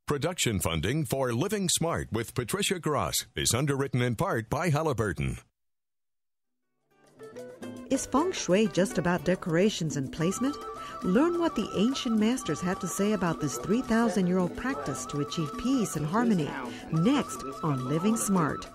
Production funding for Living Smart with Patricia Gras is underwritten in part by Halliburton. Is Feng Shui just about decorations and placement? Learn what the ancient masters had to say about this 3,000-year-old practice to achieve peace and harmony. Next on Living Smart.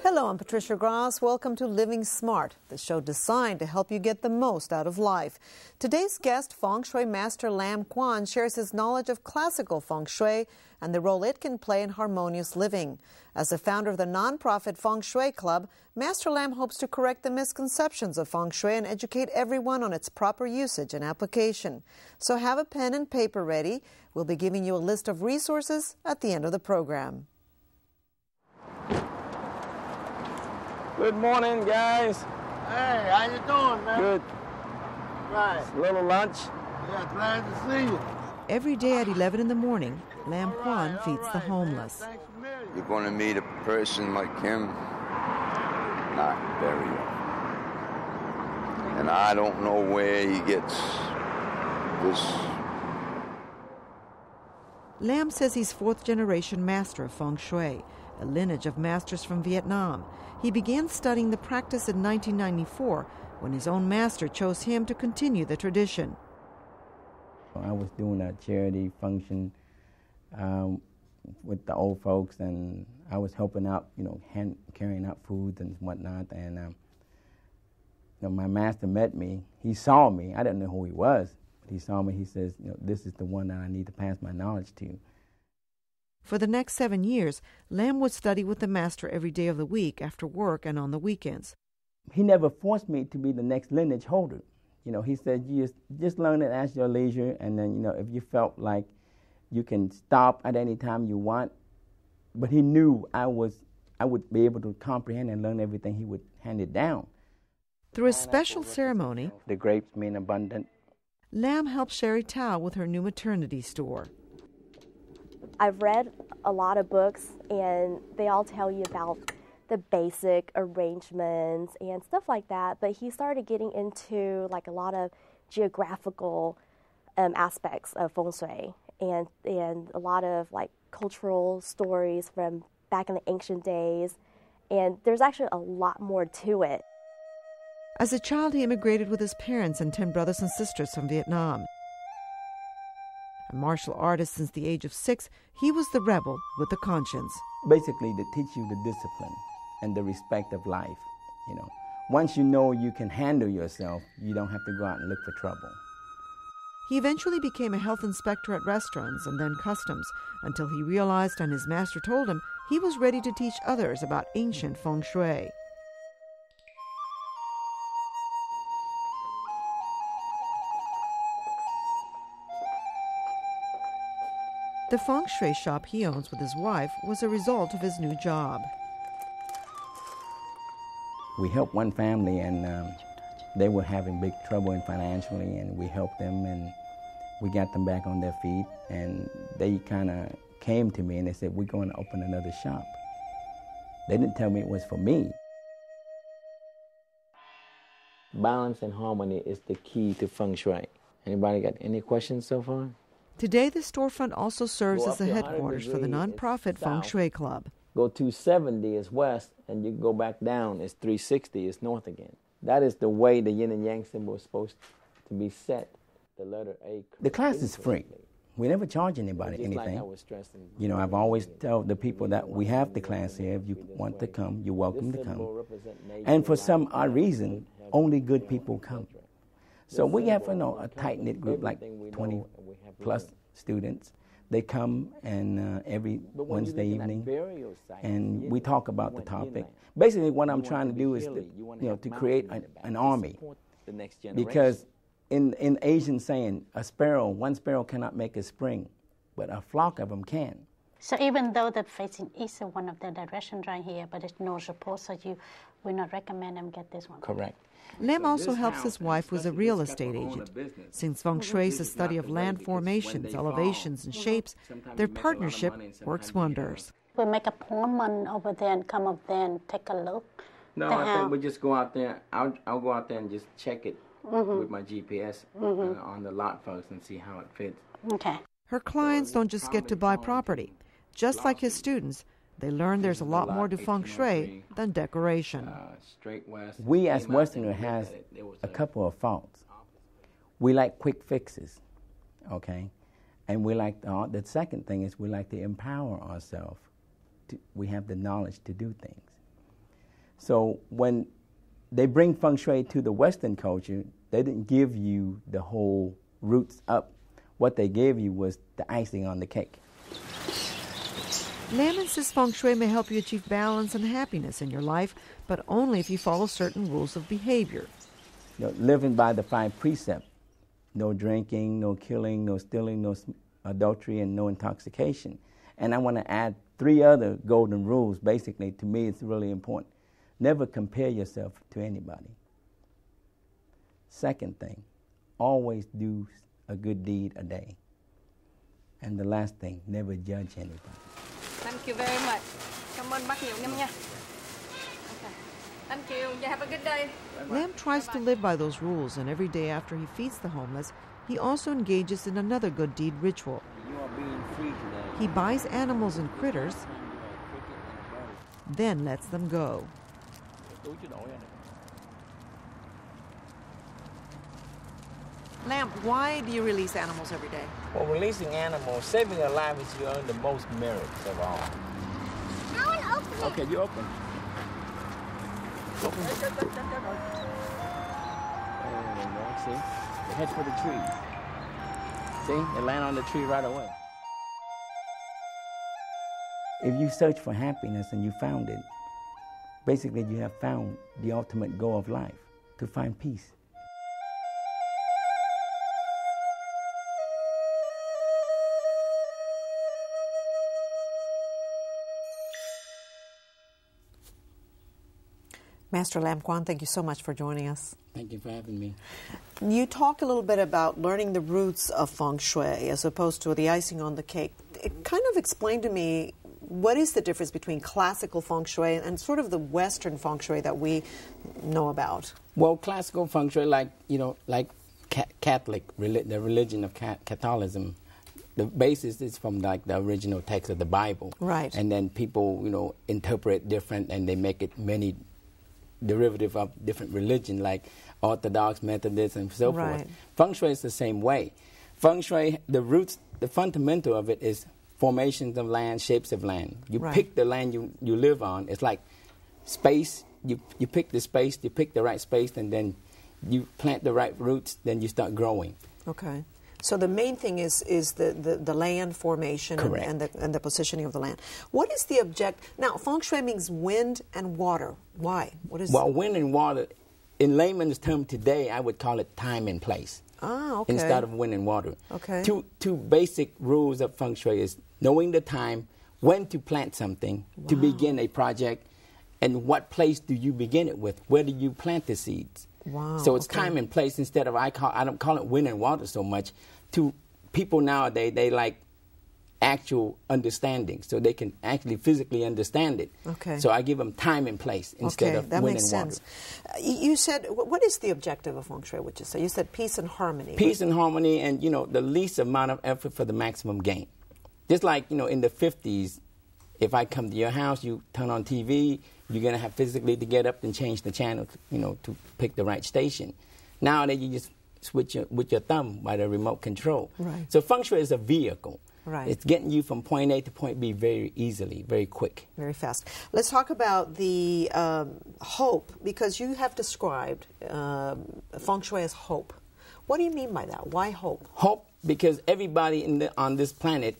Hello, I'm Patricia Gras. Welcome to Living Smart, the show designed to help you get the most out of life. Today's guest, Feng Shui Master Lam Quan, shares his knowledge of classical Feng Shui and the role it can play in harmonious living. As the founder of the nonprofit Feng Shui Club, Master Lam hopes to correct the misconceptions of Feng Shui and educate everyone on its proper usage and application. So have a pen and paper ready. We'll be giving you a list of resources at the end of the program. Good morning, guys. Hey, how you doing, man? Good. Right. Little lunch. Yeah, glad to see you. Every day at 11 in the morning, Lam Quan feeds the homeless. You're going to meet a person like him? Not very often. And I don't know where he gets this. Lam says he's fourth-generation master of Feng Shui, a lineage of masters from Vietnam. He began studying the practice in 1994 when his own master chose him to continue the tradition. I was doing a charity function with the old folks, and I was helping out, carrying out food and whatnot. And my master met me. He saw me. I didn't know who he was, but he saw me. He says, this is the one that I need to pass my knowledge to. For the next 7 years, Lam would study with the master every day of the week after work and on the weekends. He never forced me to be the next lineage holder. He said, you just learn it at your leisure, and then, if you felt like you can stop at any time you want. But he knew I would be able to comprehend and learn everything he would hand it down. Through a special ceremony, the grapes mean abundant. Lam helped Sherry Tao with her new maternity store. I've read a lot of books, and they all tell you about the basic arrangements and stuff like that, but he started getting into a lot of geographical aspects of Feng Shui and a lot of cultural stories from back in the ancient days, and there's actually a lot more to it. As a child, he immigrated with his parents and 10 brothers and sisters from Vietnam. A martial artist since the age of 6, he was the rebel with a conscience. Basically, they teach you the discipline and the respect of life. Once you know you can handle yourself, you don't have to go out and look for trouble. He eventually became a health inspector at restaurants and then customs, until he realized, and his master told him, he was ready to teach others about ancient Feng Shui. The Feng Shui shop he owns with his wife was a result of his new job. We helped one family, and they were having big trouble financially, and we helped them, and we got them back on their feet, and they kind of came to me and they said, we're going to open another shop. They didn't tell me it was for me. Balance and harmony is the key to Feng Shui. Anybody got any questions so far? Today, the storefront also serves as the headquarters for the nonprofit Feng Shui Club. Go 270 is west, and you go back down, it's 360 is north again. That is the way the yin and yang symbol is supposed to be set. The letter A. The class is free. We never charge anybody anything. I've always told the people that we have the class here. If you want to come, you're welcome to come. And for some odd reason, only good people come. So we have a tight-knit group, like 20-plus students. They come and every Wednesday evening, and we talk about the topic. Basically, what I'm trying to do is to create an army, because in Asian saying, one sparrow cannot make a spring, but a flock of them can. So even though they're facing east is one of the directions right here, but it's north or pole, so you would not recommend them get this one. Correct. Lam also helps his wife, who's a real estate agent. Since Feng Shui is a study of land formations, elevations, and shapes, their partnership works wonders. We make an appointment over there and come up there and take a look. No, I think we just go out there. I'll go out there and just check it with my GPS on the lot first and see how it fits. Okay. Her clients don't just get to buy property. Just like his students, they learn there's a lot more to Feng Shui than decoration. We as Westerners have a couple of faults. We like quick fixes, okay? And we like, the second thing is we like to empower ourselves. We have the knowledge to do things. So when they bring Feng Shui to the Western culture, they didn't give you the whole roots up. What they gave you was the icing on the cake. Lam insists Feng Shui may help you achieve balance and happiness in your life, but only if you follow certain rules of behavior. You know, living by the 5 precepts: no drinking, no killing, no stealing, no adultery, and no intoxication. And I want to add 3 other golden rules. Basically, to me, it's really important. Never compare yourself to anybody. Second thing, always do a good deed a day. And the last thing, never judge anybody. Thank you very much. Cảm ơn bác nhiều nha. Okay. Thank you. You have a good day. Lam tries to live by those rules, and every day after he feeds the homeless, he also engages in another good deed ritual. You are being free today. He buys animals and critters, then lets them go. Lam, why do you release animals every day? Well, releasing animals, saving a life is you earn the most merits of all. I want to open it. Okay, you open. Open. There you go, see? They head for the trees. See? They land on the tree right away. If you search for happiness and you found it, basically you have found the ultimate goal of life, to find peace. Master Lam Quan, thank you so much for joining us. Thank you for having me. You talked a little bit about learning the roots of Feng Shui as opposed to the icing on the cake. It kind of explained to me what is the difference between classical Feng Shui and sort of the Western Feng Shui that we know about? Well, classical Feng Shui, like Catholic, the religion of Catholicism, the basis is from like the original text of the Bible. Right. And then people, interpret different, and they make it many derivative of different religion, like Orthodox, Methodist, and so forth. Feng Shui is the same way. Feng Shui, the roots, the fundamental of it is formations of land, shapes of land. You pick the land you live on. It's like space. You pick the space, you pick the right space, and then you plant the right roots, then you start growing. Okay. So the main thing is the land formation and the positioning of the land. What is the object? Now, Feng Shui means wind and water. Why? What is? Well, wind and water, in layman's term today, I would call it time and place. Ah, okay. Instead of wind and water. Okay. Two basic rules of Feng Shui is knowing the time, when to plant something, to begin a project, and what place do you begin it with? Where do you plant the seeds? Wow. So it's time and place instead of, I don't call it wind and water so much. To people nowadays, they like actual understanding, so they can actually physically understand it. Okay. So I give them time and place instead of wind and water. That makes sense. You said, what is the objective of Feng Shui, would you say? You said peace and harmony. Peace and harmony, and the least amount of effort for the maximum gain. Just like, in the 50s, if I come to your house, you turn on TV, you're going to have physically to get up and change the channel, to pick the right station. Nowadays, you just switch with your thumb by the remote control. Right. So Feng Shui is a vehicle. Right. It's getting you from point A to point B very easily, very quick. Very fast. Let's talk about the hope, because you have described Feng Shui as hope. What do you mean by that? Why hope? Hope, because everybody on this planet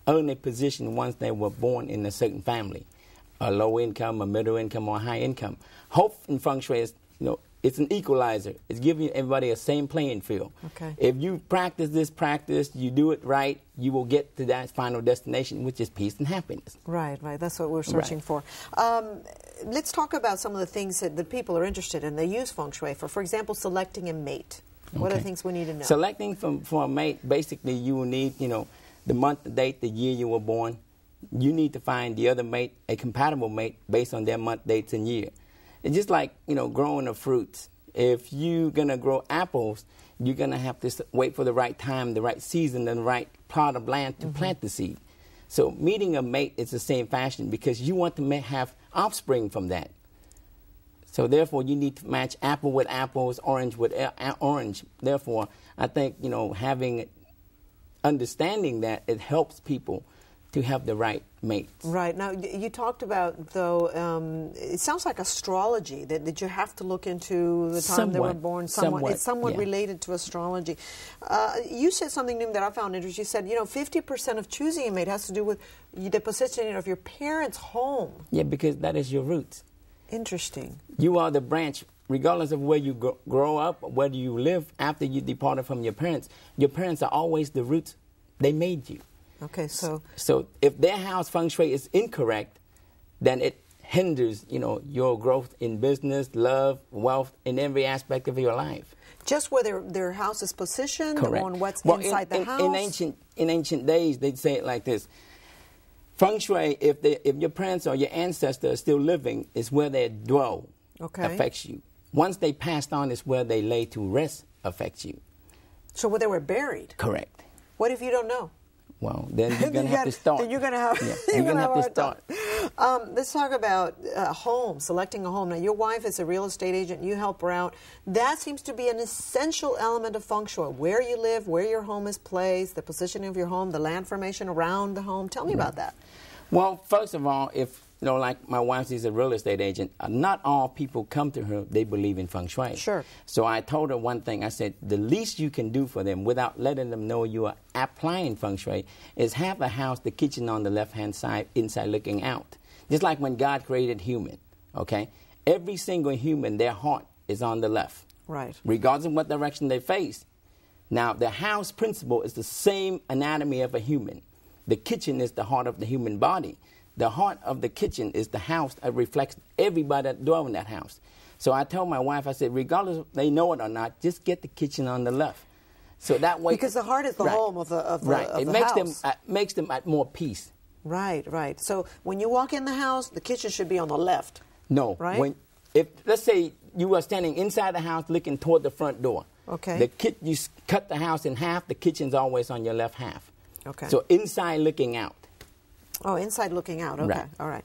earned a position once they were born in a certain family, a low income, a middle income, or high income. Hope in Feng Shui is, it's an equalizer. It's giving everybody a same playing field. Okay. If you practice this practice, you do it right, you will get to that final destination, which is peace and happiness. Right, right. That's what we're searching for. Let's talk about some of the things that people are interested in. They use Feng Shui for example, selecting a mate. What are the things we need to know? Selecting for a mate, basically you will need, the month, the date, the year you were born. You need to find the other mate, a compatible mate, based on their month, dates, and year. It's just like, growing the fruits. If you're going to grow apples, you're going to have to wait for the right time, the right season, and the right plot of land to plant the seed. So meeting a mate is the same fashion because you want to have offspring from that. So therefore, you need to match apple with apples, orange with orange. Therefore, I think, understanding that, it helps people to have the right mates. Right. Now, you talked about, though, it sounds like astrology, that you have to look into the time they were born. It's somewhat related to astrology. You said something new that I found interesting. You said, 50% of choosing a mate has to do with the positioning of your parents' home. Yeah, because that is your roots. Interesting. You are the branch, regardless of where you grow up, whether you live after you departed from your parents are always the roots. They made you. Okay, so if their house feng shui is incorrect, then it hinders, your growth in business, love, wealth, in every aspect of your life. Just where their house is positioned, correct, on what's inside the house? In ancient days, they'd say it like this. Feng shui, if your parents or your ancestors are still living, is where they dwell, affects you. Once they passed on, is where they lay to rest, affects you. So where they were buried? Correct. What if you don't know? Well, then you're going to have to start. Then you're going to have, you're going to have to start. Let's talk about a home, selecting a home. Now, your wife is a real estate agent. You help her out. That seems to be an essential element of Feng Shui. Where you live, where your home is placed, the positioning of your home, the land formation around the home. Tell me about that. Well, first of all, if like my wife is a real estate agent, not all people come to her, they believe in Feng Shui. Sure. So I told her one thing. I said, the least you can do for them without letting them know you are applying Feng Shui is have a house, the kitchen on the left-hand side, inside looking out. Just like when God created human, okay? Every single human, their heart is on the left. Right. Regardless of what direction they face. Now, the house principle is the same anatomy of a human. The kitchen is the heart of the human body. The heart of the kitchen is the house that reflects everybody that dwells in that house. So I told my wife, I said, regardless if they know it or not, just get the kitchen on the left. So that way... Because the heart is the home of the house. It makes them at more peace. Right, right. So when you walk in the house, the kitchen should be on the left. No. Right? Let's say you are standing inside the house looking toward the front door. Okay. You cut the house in half, the kitchen's always on your left half. Okay. So inside looking out. Oh, inside looking out. Okay, all right.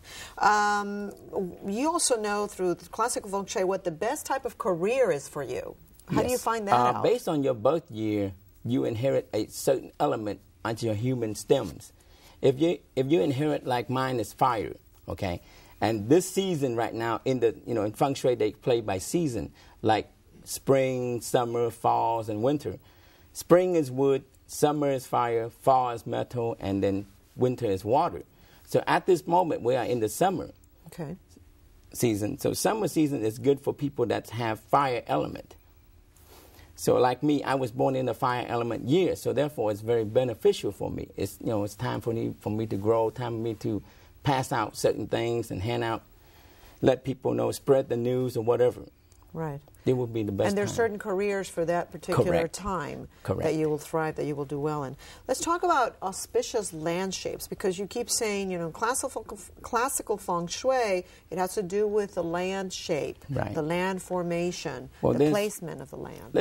You also know through classical Feng Shui what the best type of career is for you. How do you find that out? Based on your birth year, you inherit a certain element onto your human stems. If you inherit, like mine is fire, okay, and this season right now in Feng Shui they play by season, like spring, summer, falls, and winter. Spring is wood, summer is fire, fall is metal, and then winter is water. So at this moment, we are in the summer season. So summer season is good for people that have fire element. So like me, I was born in the fire element year, so therefore it's very beneficial for me. It's it's time for me to grow, time for me to pass out certain things and hand out, let people know, spread the news or whatever. Right. It would be the best. And there's certain careers for that particular time that you will thrive, that you will do well in. Let's talk about auspicious land shapes, because you keep saying, classical Feng Shui, it has to do with the land shape, the land formation, the placement of the land.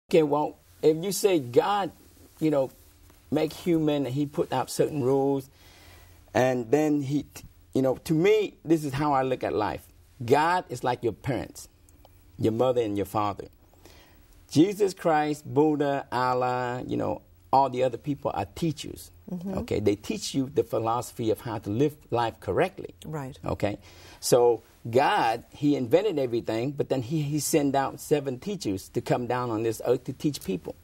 Okay, well, if you say God, make human and he put out certain rules, and then he, to me, this is how I look at life. God is like your parents, your mother and your father. Jesus Christ, Buddha, Allah, all the other people are teachers. Mm-hmm. Okay, they teach you the philosophy of how to live life correctly. Right. Okay, so God, he invented everything, but then he sent out 7 teachers to come down on this earth to teach people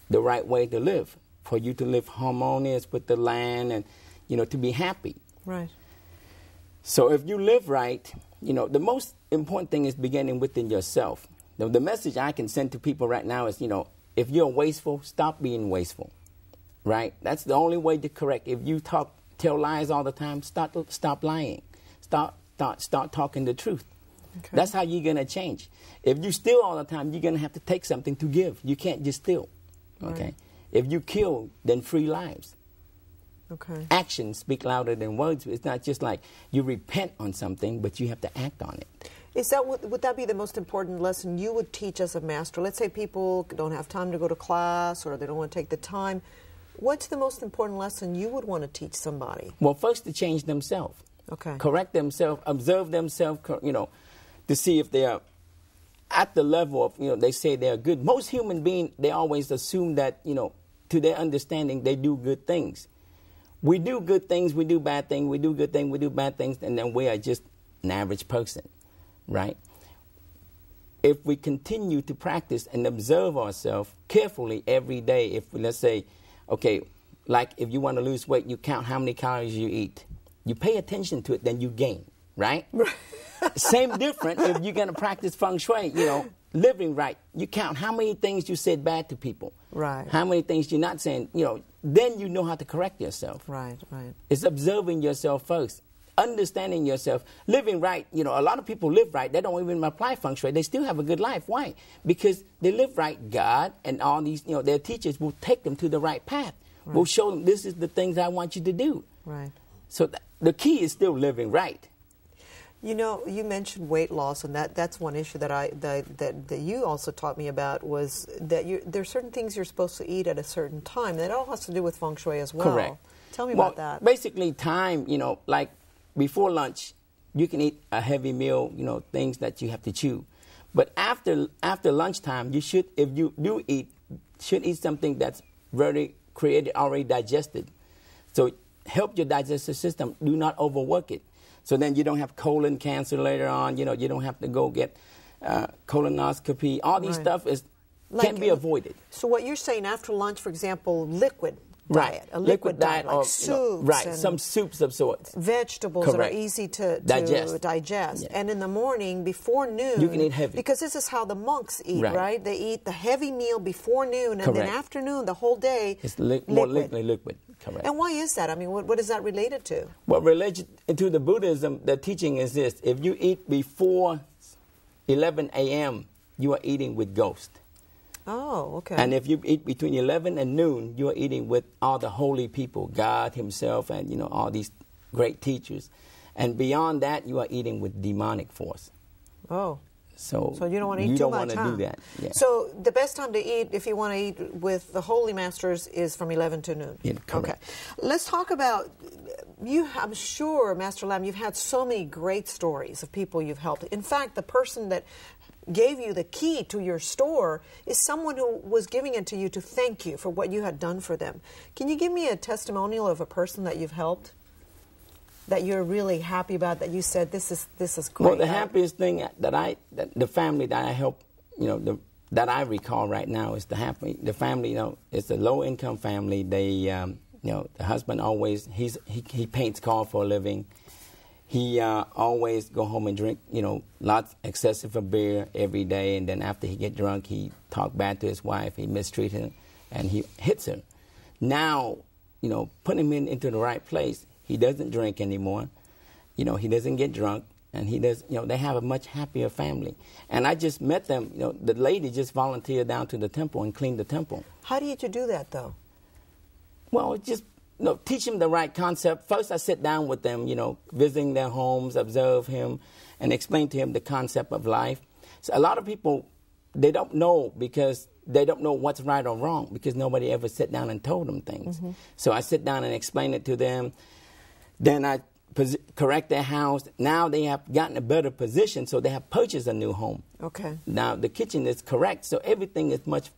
the right way to live, for you to live harmonious with the land and, to be happy. Right. So if you live right, the most important thing is beginning within yourself. The message I can send to people right now is, if you're wasteful, stop being wasteful, right? That's the only way to correct. If you tell lies all the time, stop lying. Start talking the truth. Okay. That's how you're going to change. If you steal all the time, you're going to have to take something to give. You can't just steal, okay? Right. If you kill, then free lives. Okay. Actions speak louder than words. It's not just like you repent on something, but you have to act on it. Would that be the most important lesson you would teach as a master? Let's say people don't have time to go to class or they don't want to take the time. What's the most important lesson you would want to teach somebody? Well, first to change themselves. Okay. Correct themselves, observe themselves, to see if they are at the level of, they say they're good. Most human beings, they always assume that, to their understanding, they do good things. We do good things, we do bad things, we do good things, we do bad things, and then we are just an average person, right? If we continue to practice and observe ourselves carefully every day, if we, let's say, okay, like if you want to lose weight, you count how many calories you eat. You pay attention to it, then you gain, right? Same different if you're going to practice Feng Shui, living right. You count how many things you said bad to people. Right. How many things you're not saying, then you know how to correct yourself. Right, right. It's observing yourself first, understanding yourself, living right. A lot of people live right. They don't even apply Feng Shui. They still have a good life. Why? Because they live right. God and all these, their teachers will take them to the right path. Right. Will show them this is the things I want you to do. Right. So the key is still living right. You mentioned weight loss, and that's one issue that you also taught me about, was that there are certain things you're supposed to eat at a certain time. That all has to do with Feng Shui as well. Correct. Tell me about that. Basically, time, like before lunch, you can eat a heavy meal, things that you have to chew. But after lunchtime, you should, if you do eat, should eat something that's very created, already digested. So help your digestive system. Do not overwork it. So then you don't have colon cancer later on. You don't have to go get colonoscopy. All these stuff can be avoided. So what you're saying, after lunch, for example, liquid right. diet, a liquid diet like soups. Right, some soups of sorts. Vegetables that are easy to digest. Yeah. And in the morning, before noon, you can eat heavy. Because this is how the monks eat, right? They eat the heavy meal before noon, and then afternoon, the whole day, it's more liquid. Correct. And why is that? I mean, what is that related to? Well, related to the Buddhism, the teaching is this. If you eat before 11 a.m., you are eating with ghosts. Oh, okay. And if you eat between 11 and noon, you are eating with all the holy people, God himself and, all these great teachers. And beyond that, you are eating with demonic force. Oh. So you don't want to eat you too don't much, want to do that. Yeah. So the best time to eat, if you want to eat with the holy masters, is from 11 to noon. Yeah, correct. Okay. Let's talk about I'm sure, Master Lam, you've had so many great stories of people you've helped. In fact, the person that gave you the key to your store is someone who was giving it to you to thank you for what you had done for them. Can you give me a testimonial of a person that you've helped that you're really happy about, that you said, this is great? Well, the happiest thing that the family that I help, that I recall right now is the family, it's a low-income family. They, the husband always, he paints cars for a living. He always go home and drink, lots excessive of beer every day, and then after he get drunk, he talk bad to his wife, he mistreat her, and he hits her. Now, putting him into the right place, he doesn't drink anymore. He doesn't get drunk, and he does. They have a much happier family. And I just met them. The lady just volunteered down to the temple and cleaned the temple. How did you do that, though? Well, just teach them the right concept. First, I sit down with them, visiting their homes, observe him, and explain to him the concept of life. So a lot of people, they don't know because they don't know what's right or wrong because nobody ever sat down and told them things. So I sit down and explain it to them. Then I correct their house. Now they have gotten a better position, so they have purchased a new home. Okay. Now the kitchen is correct, so everything is much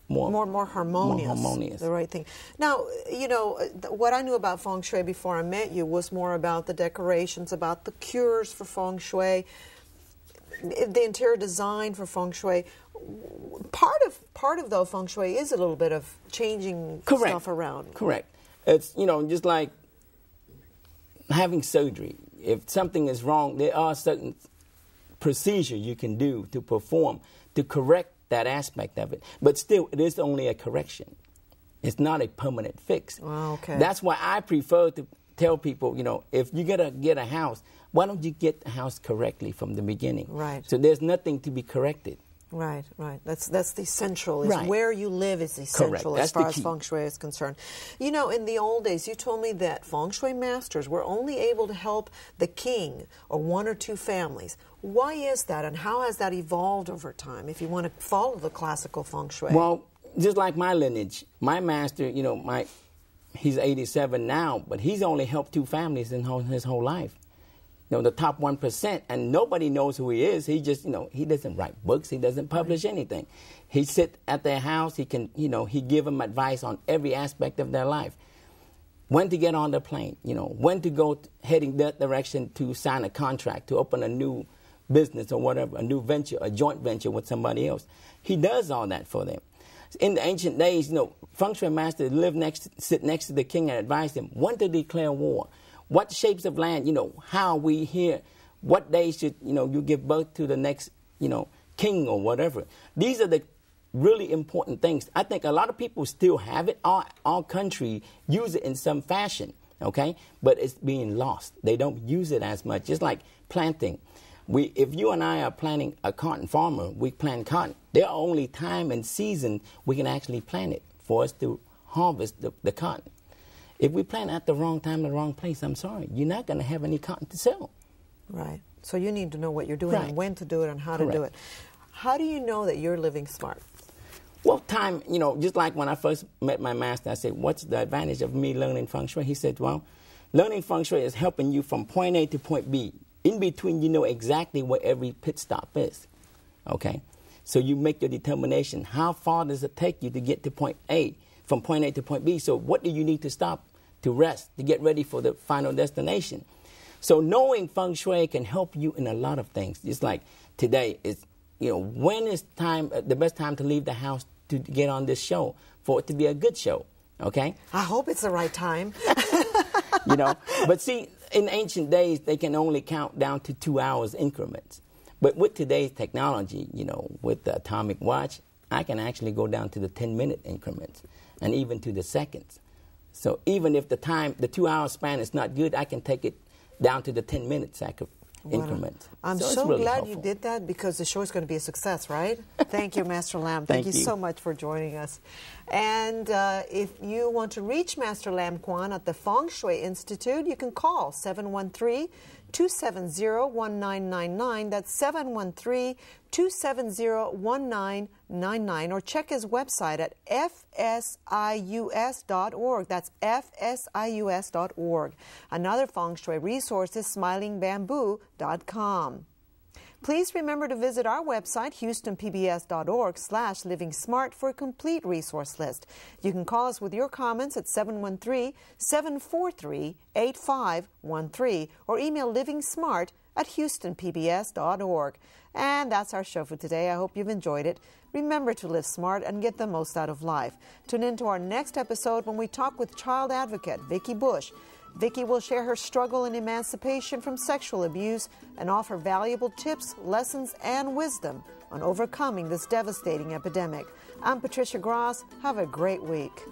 more harmonious. More harmonious. The right thing. Now, you know, what I knew about Feng Shui before I met you was more about the decorations, about the cures for Feng Shui, the interior design for Feng Shui. Part of though Feng Shui is a little bit of changing stuff around. Correct. It's, you know, just like having surgery. If something is wrong, there are certain procedures you can do to perform to correct that aspect of it. But still, it is only a correction. It's not a permanent fix. Oh, okay. That's why I prefer to tell people, you know, if you're going to get a house, why don't you get the house correctly from the beginning? Right. So there's nothing to be corrected. Right, right. That's the essential. Is Right. Where you live is essential. Correct. As far as Feng Shui is concerned. You know, in the old days, you told me that Feng Shui masters were only able to help the king or one or two families. Why is that, and how has that evolved over time, if you want to follow the classical Feng Shui? Well, just like my lineage, my master, you know, he's 87 now, but he's only helped two families in his whole life. You know, the top 1%, and nobody knows who he is. He just, you know, he doesn't write books. He doesn't publish anything. He sit at their house. He can, you know, he give them advice on every aspect of their life. When to get on the plane, you know, when to go heading that direction to sign a contract, to open a new business or whatever, a new venture, a joint venture with somebody else. He does all that for them. In the ancient days, you know, Feng Shui masters sit next to the king and advise them when to declare war. What shapes of land, you know, how we here, what day should, you know, you give birth to the next, you know, king or whatever. These are the really important things. I think a lot of people still have it. Our country use it in some fashion, okay? But it's being lost. They don't use it as much. Just like planting. If you and I are planting a cotton farmer, we plant cotton. There are only time and season we can actually plant it for us to harvest the cotton. If we plant at the wrong time, the wrong place, I'm sorry, you're not going to have any cotton to sell. Right. So you need to know what you're doing and when to do it and how to do it. How do you know that you're living smart? Well, time, you know, just like when I first met my master, I said, what's the advantage of me learning Feng Shui? He said, well, learning Feng Shui is helping you from point A to point B. In between, you know exactly where every pit stop is, okay? So you make your determination. How far does it take you to get to point A, from point A to point B? So what do you need to stop to rest, to get ready for the final destination? So knowing Feng Shui can help you in a lot of things. Just like today, is, you know, when is time, the best time to leave the house to get on this show, for it to be a good show, okay? I hope it's the right time. You know, but see, in ancient days, they can only count down to 2 hours increments. But with today's technology, you know, with the atomic watch, I can actually go down to the 10-minute increments and even to the seconds. So even if the 2-hour span is not good, I can take it down to the 10-minute increments. I'm so really glad you did that, because the show is going to be a success, right? Thank you, Master Lam. Thank you so much for joining us. And if you want to reach Master Lam Quan at the Feng Shui Institute, you can call 713-270-1999. That's 713-270-1999. Or check his website at fsius.org. That's fsius.org. Another Feng Shui resource is smilingbamboo.com. Please remember to visit our website, houstonpbs.org/livingsmart, for a complete resource list. You can call us with your comments at 713-743-8513 or email livingsmart@houstonpbs.org. And that's our show for today. I hope you've enjoyed it. Remember to live smart and get the most out of life. Tune in to our next episode when we talk with child advocate Vicki Bush. Vicki will share her struggle in emancipation from sexual abuse and offer valuable tips, lessons, and wisdom on overcoming this devastating epidemic. I'm Patricia Gras. Have a great week.